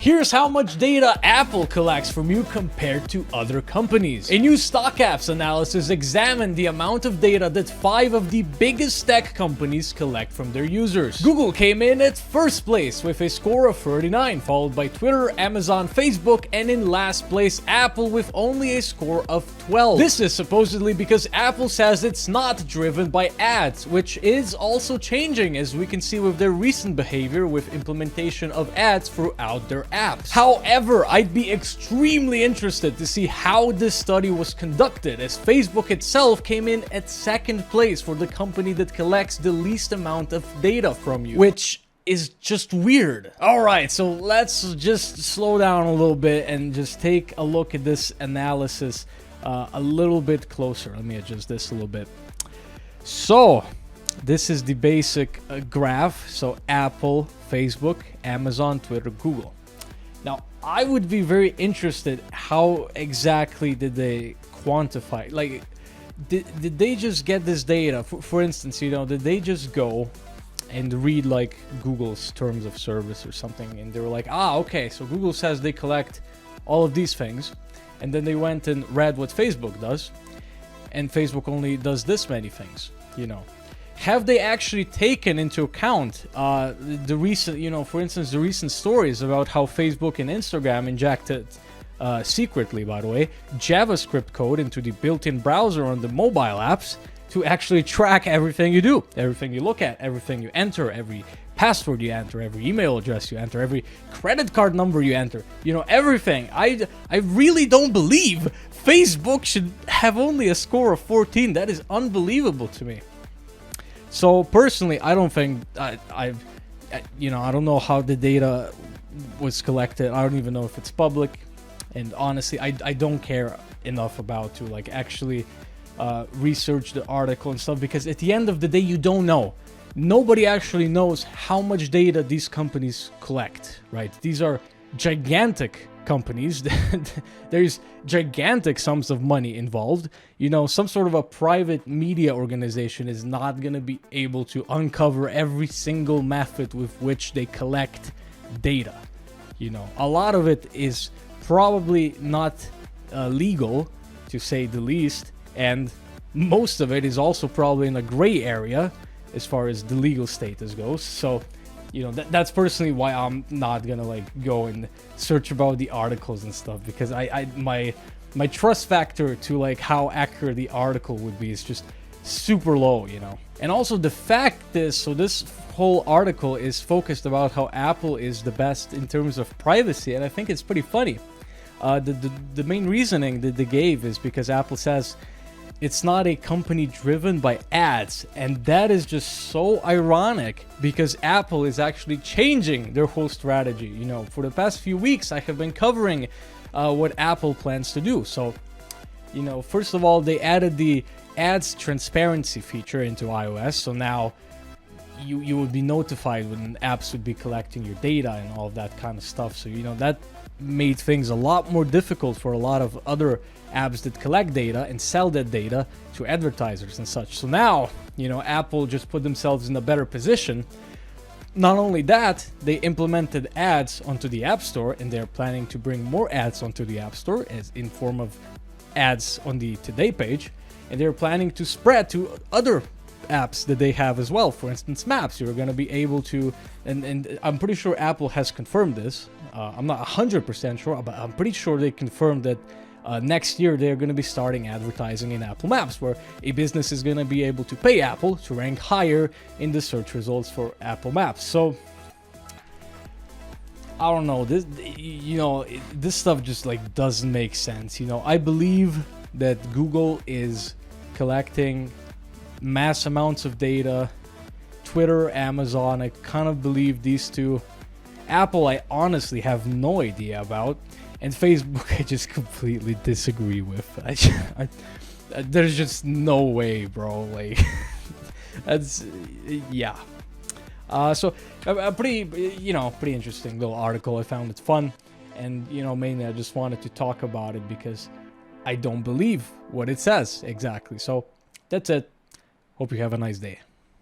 Here's how much data Apple collects from you compared to other companies. A new StockApps analysis examined the amount of data that 5 of the biggest tech companies collect from their users. Google came in at first place with a score of 39, followed by Twitter, Amazon, Facebook, and in last place Apple with only a score of 12. This is supposedly because Apple says it's not driven by ads, which is also changing, as we can see with their recent behavior with implementation of ads throughout their apps. However, I'd be extremely interested to see how this study was conducted, as Facebook itself came in at second place for the company that collects the least amount of data from you, which is just weird. Alright, so let's just slow down a little bit and just take a look at this analysis a little bit closer. Let me adjust this a little bit. So, this is the basic graph. So, Apple, Facebook, Amazon, Twitter, Google. Now, I would be very interested, how exactly did they quantify? Like, did they just get this data? For instance, you know, did they just go and read like Google's terms of service or something, and they were like, ah, okay, so Google says they collect all of these things, and then they went and read what Facebook does, and Facebook only does this many things, you know? Have they actually taken into account the recent, you know, for instance, the recent stories about how Facebook and Instagram injected, secretly by the way, JavaScript code into the built-in browser on the mobile apps to actually track everything you do, everything you look at, everything you enter, every password you enter, every email address you enter, every credit card number you enter, you know, everything. I really don't believe Facebook should have only a score of 14. That is unbelievable to me. So personally, I don't think you know, I don't know how the data was collected. I don't even know if it's public, and honestly, I don't care enough about to like actually research the article and stuff, because at the end of the day, you don't know. Nobody actually knows how much data these companies collect, right? These are gigantic companies. There's gigantic sums of money involved. You know, some sort of a private media organization is not going to be able to uncover every single method with which they collect data. You know, a lot of it is probably not legal, to say the least, and most of it is also probably in a gray area as far as the legal status goes. So, you know, that's personally why I'm not gonna like go and search about the articles and stuff, because my trust factor to like how accurate the article would be is just super low, you know. And also the fact is, so this whole article is focused about how Apple is the best in terms of privacy, and I think it's pretty funny. The main reasoning that they gave is because Apple says it's not a company driven by ads, and that is just so ironic, because Apple is actually changing their whole strategy. You know, for the past few weeks, I have been covering what Apple plans to do. So, you know, first of all, they added the ads transparency feature into iOS, so now you would be notified when apps would be collecting your data and all of that kind of stuff. So, you know, that made things a lot more difficult for a lot of other apps that collect data and sell that data to advertisers and such. So now, you know, Apple just put themselves in a better position. Not only that, they implemented ads onto the App Store, and they're planning to bring more ads onto the App Store as in form of ads on the Today page, and they're planning to spread to other apps that they have as well. For instance, Maps. You're going to be able to, and I'm pretty sure Apple has confirmed this. I'm not 100% sure, but I'm pretty sure they confirmed that next year they're going to be starting advertising in Apple Maps, where a business is going to be able to pay Apple to rank higher in the search results for Apple Maps. So I don't know, this, you know, this stuff just like doesn't make sense. You know, I believe that Google is collecting mass amounts of data. Twitter, Amazon, I kind of believe these two. Apple, I honestly have no idea about. And Facebook, I just completely disagree with. There's just no way, bro. Like, that's, yeah. So a pretty, you know, pretty interesting little article. I found it fun, and you know, mainly I just wanted to talk about it because I don't believe what it says exactly. So that's it. Hope you have a nice day.